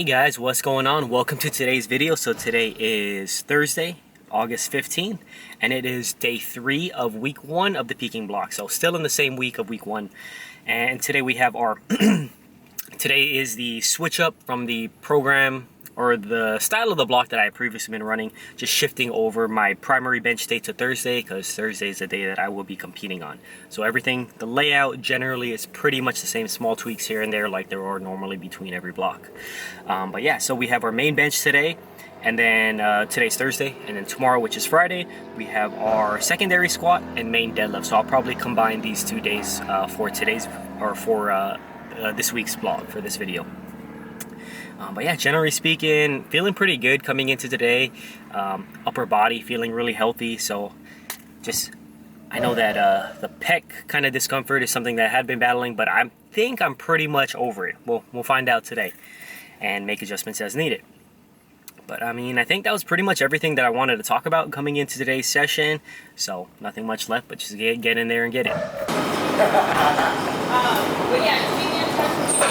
guys, what's going on? Welcome to today's video. So today is Thursday, August 15th, and it is day 3 of week 1 of the peaking block. So still in the same week of week 1. And today we have our today is the switch up from the program or the style of the block that I previously been running, just shifting over my primary bench day to Thursday, because Thursday is the day that I will be competing on. So everything, the layout generally is pretty much the same, small tweaks here and there like there are normally between every block. But yeah, so we have our main bench today, and then today's Thursday, and then tomorrow, which is Friday, we have our secondary squat and main deadlift. So I'll probably combine these 2 days for today's or for this week's vlog for this video. But yeah, generally speaking, feeling pretty good coming into today. Upper body feeling really healthy. So just, I know that the pec kind of discomfort is something that I had been battling, but I think I'm pretty much over it. We'll find out today and make adjustments as needed. But I mean, I think that was pretty much everything that I wanted to talk about coming into today's session. So nothing much left, but just get in there and get it. But yeah, keep in touch with me.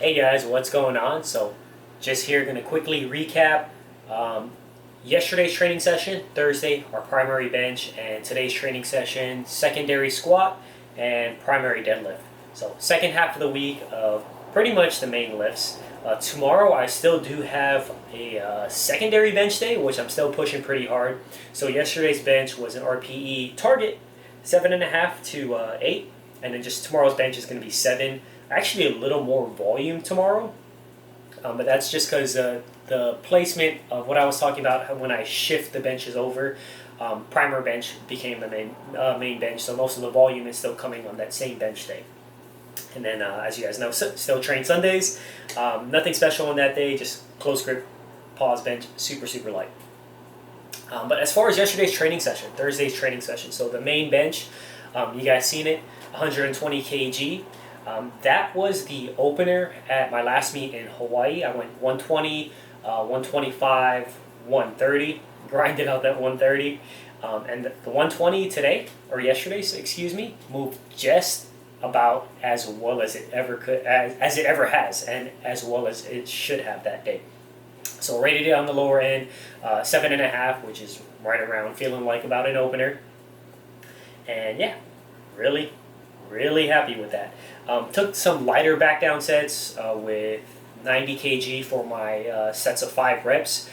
Hey guys, what's going on? So, just here, going to quickly recap yesterday's training session, Thursday, our primary bench, and today's training session, secondary squat and primary deadlift. So, second half of the week of pretty much the main lifts. Tomorrow, I still do have a secondary bench day, which I'm still pushing pretty hard. So, yesterday's bench was an RPE target, 7.5 to 8, and then just tomorrow's bench is going to be 7. Actually a little more volume tomorrow, but that's just because the placement of what I was talking about when I shift the benches over. Primer bench became the main bench, so most of the volume is still coming on that same bench day. And then, as you guys know, still train Sundays. Nothing special on that day, just close grip, pause bench, super light. But as far as yesterday's training session, Thursday's training session, so the main bench, you guys seen it, 120 kg. That was the opener at my last meet in Hawaii. I went 120, 125, 130, grinded out that 130. And the 120 today, or yesterday, excuse me, moved just about as well as it ever could, as it ever has, and as well as it should have that day. So rated it on the lower end, 7.5, which is right around feeling like about an opener. And yeah, really happy with that. Took some lighter back down sets with 90 kg for my sets of 5 reps,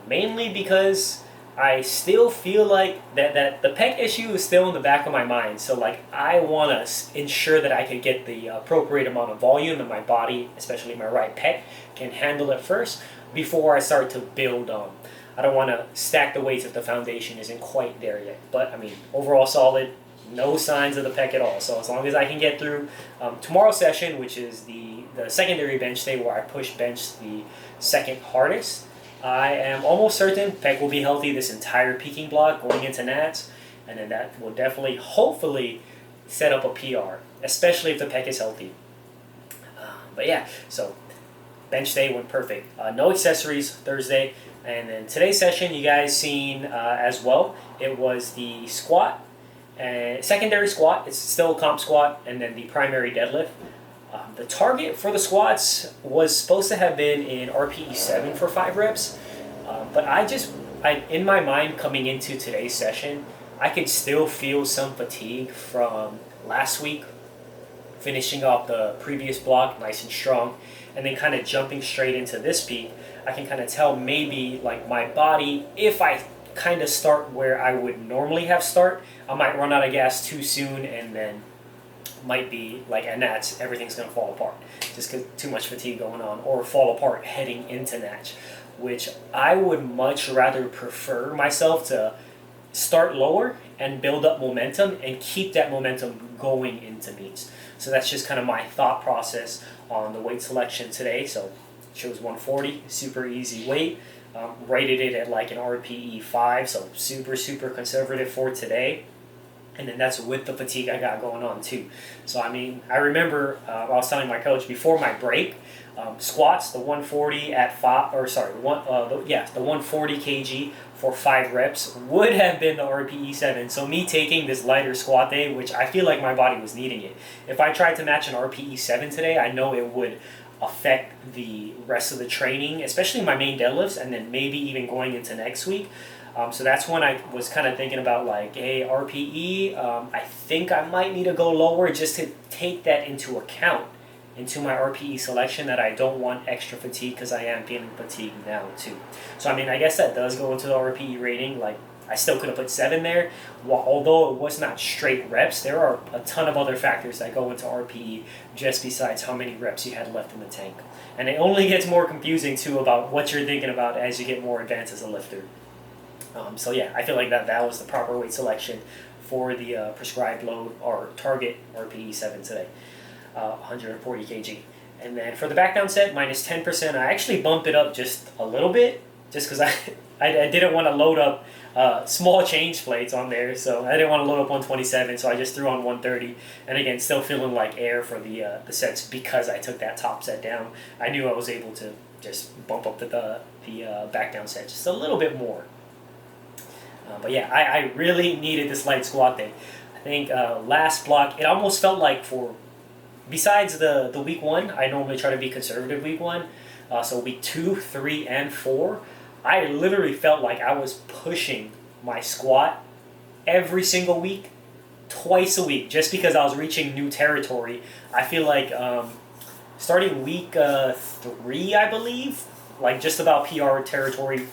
mainly because I still feel like that the pec issue is still in the back of my mind. So like I want to ensure that I can get the appropriate amount of volume in my body, especially my right pec, can handle it first before I start to build on. I don't want to stack the weights if the foundation isn't quite there yet. But I mean, overall solid. No signs of the pec at all. So as long as I can get through tomorrow's session, which is the secondary bench day where I push bench the second hardest, I am almost certain pec will be healthy this entire peaking block going into Nats, and then that will definitely, hopefully, set up a PR, especially if the pec is healthy. But yeah, so bench day went perfect. No accessories Thursday, and then today's session you guys seen as well. It was the squat. Secondary squat, it's still a comp squat, and then the primary deadlift. The target for the squats was supposed to have been in RPE 7 for 5 reps, but in my mind coming into today's session, I could still feel some fatigue from last week, finishing off the previous block nice and strong, and then kind of jumping straight into this peak. I can kind of tell maybe like my body, if I kind of start where I would normally have start, I might run out of gas too soon, and then might be like, and that's everything's going to fall apart just because too much fatigue going on, or fall apart heading into Natch, which I would much rather prefer myself to start lower and build up momentum and keep that momentum going into meets. So that's just kind of my thought process on the weight selection today. So chose 140, super easy weight. Rated it at like an RPE 5, so super conservative for today. And then that's with the fatigue I got going on too. So I mean, I remember I was telling my coach before my break, squats, the 140 at 5, or sorry, the 140 kg for 5 reps would have been the RPE 7. So me taking this lighter squat day, which I feel like my body was needing it. If I tried to match an RPE 7 today, I know it would affect the rest of the training, especially my main deadlifts, and then maybe even going into next week. So that's when I was kind of thinking about like, hey, RPE, I think I might need to go lower just to take that into account into my RPE selection, that I don't want extra fatigue because I am feeling fatigued now too. So I mean, I guess that does go into the RPE rating. Like I still could have put 7 there. Although it was not straight reps, there are a ton of other factors that go into RPE just besides how many reps you had left in the tank. And it only gets more confusing too about what you're thinking about as you get more advanced as a lifter. So yeah, I feel like that was the proper weight selection for the prescribed load or target RPE 7 today, 140 kg. And then for the back down set, minus 10%, I actually bumped it up just a little bit, just because I didn't want to load up small change plates on there, so I didn't want to load up 127, so I just threw on 130, and again, still feeling like air for the sets because I took that top set down. I knew I was able to just bump up the back down set just a little bit more. But yeah, I really needed this light squat thing. I think last block, it almost felt like for besides the week one, I normally try to be conservative week one. So week 2, 3, and 4, I literally felt like I was pushing my squat every single week, twice a week, just because I was reaching new territory. I feel like starting week 3, I believe, like just about PR territory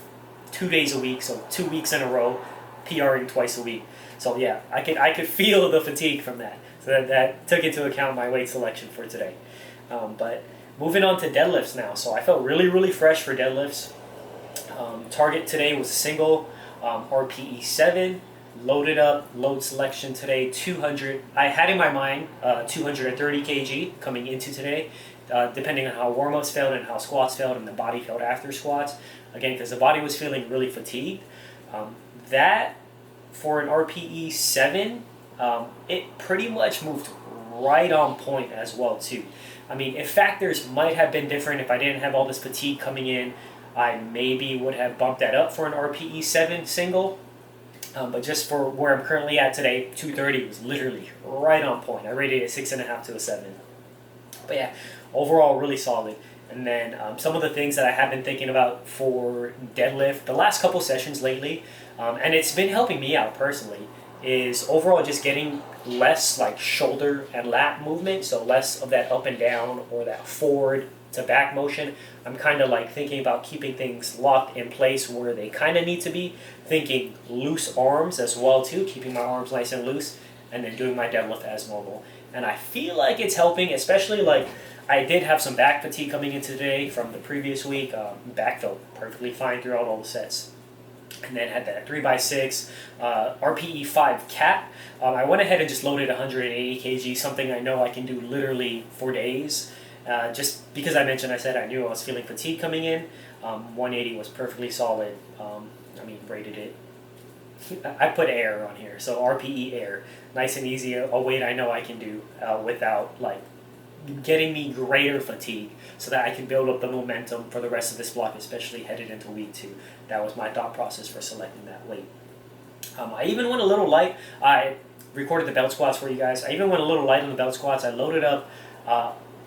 2 days a week, so 2 weeks in a row, PRing twice a week. So yeah, I could feel the fatigue from that. So that took into account my weight selection for today. But moving on to deadlifts now. So I felt really fresh for deadlifts. Target today was single, RPE 7. Loaded up, load selection today, 200. I had in my mind 230 kg coming into today, depending on how warm-ups felt and how squats felt and the body felt after squats. Again, because the body was feeling really fatigued. That, for an RPE 7, it pretty much moved right on point as well too. I mean, if factors might have been different, if I didn't have all this fatigue coming in, I maybe would have bumped that up for an RPE 7 single. But just for where I'm currently at today, 230 was literally right on point. I rated it 6.5 to a 7. But yeah, overall really solid. And then some of the things that I have been thinking about for deadlift the last couple sessions lately, and it's been helping me out personally, is overall just getting less like shoulder and lat movement, so less of that up and down or that forward to back motion. I'm kind of like thinking about keeping things locked in place where they kind of need to be, thinking loose arms as well too, keeping my arms nice and loose, and then doing my deadlift as normal. And I feel like it's helping, especially like I did have some back fatigue coming into today from the previous week. Back felt perfectly fine throughout all the sets. And then had that 3x6 RPE 5 cap. I went ahead and just loaded 180 kg, something I know I can do literally for days. Just because I said I knew I was feeling fatigue coming in. 180 was perfectly solid. Rated it. I put air on here, so RPE air. Nice and easy, a weight I know I can do without like getting me greater fatigue, so that I can build up the momentum for the rest of this block, especially headed into week 2. That was my thought process for selecting that weight. I even went a little light. I recorded the belt squats for you guys. I even went a little light on the belt squats. I loaded up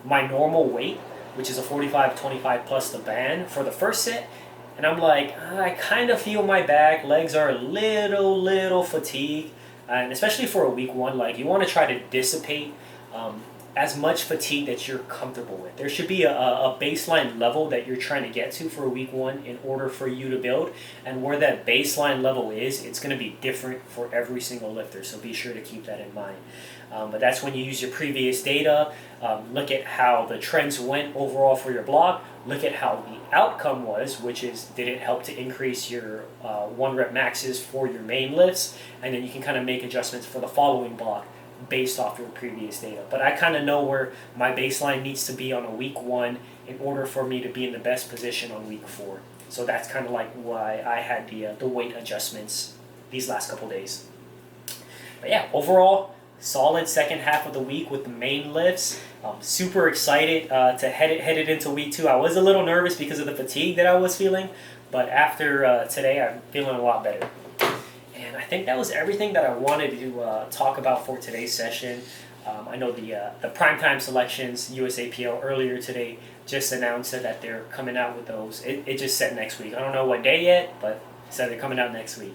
my normal weight, which is a 45-25 plus the band for the first set. And I'm like, I kind of feel my back, legs are a little fatigued. And especially for a week 1, like you want to try to dissipate as much fatigue that you're comfortable with. There should be a baseline level that you're trying to get to for a week 1 in order for you to build. And where that baseline level is, it's going to be different for every single lifter. So be sure to keep that in mind. But that's when you use your previous data, look at how the trends went overall for your block, look at how the outcome was, which is did it help to increase your 1 rep maxes for your main lifts, and then you can kind of make adjustments for the following block based off your previous data. But I kind of know where my baseline needs to be on a week 1 in order for me to be in the best position on week 4. So that's kind of like why I had the weight adjustments these last couple days. But yeah, overall, solid second half of the week with the main lifts. Super excited to headed into week 2. I was a little nervous because of the fatigue that I was feeling, but after today, I'm feeling a lot better. And I think that was everything that I wanted to talk about for today's session. I know the primetime selections, USAPL, earlier today just announced that they're coming out with those. It just said next week. I don't know what day yet, but said they're coming out next week.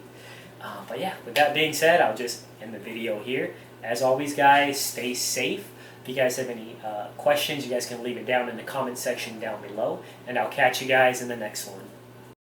But yeah, with that being said, I'll just end the video here. As always, guys, stay safe. If you guys have any questions, you guys can leave it down in the comment section down below. And I'll catch you guys in the next one.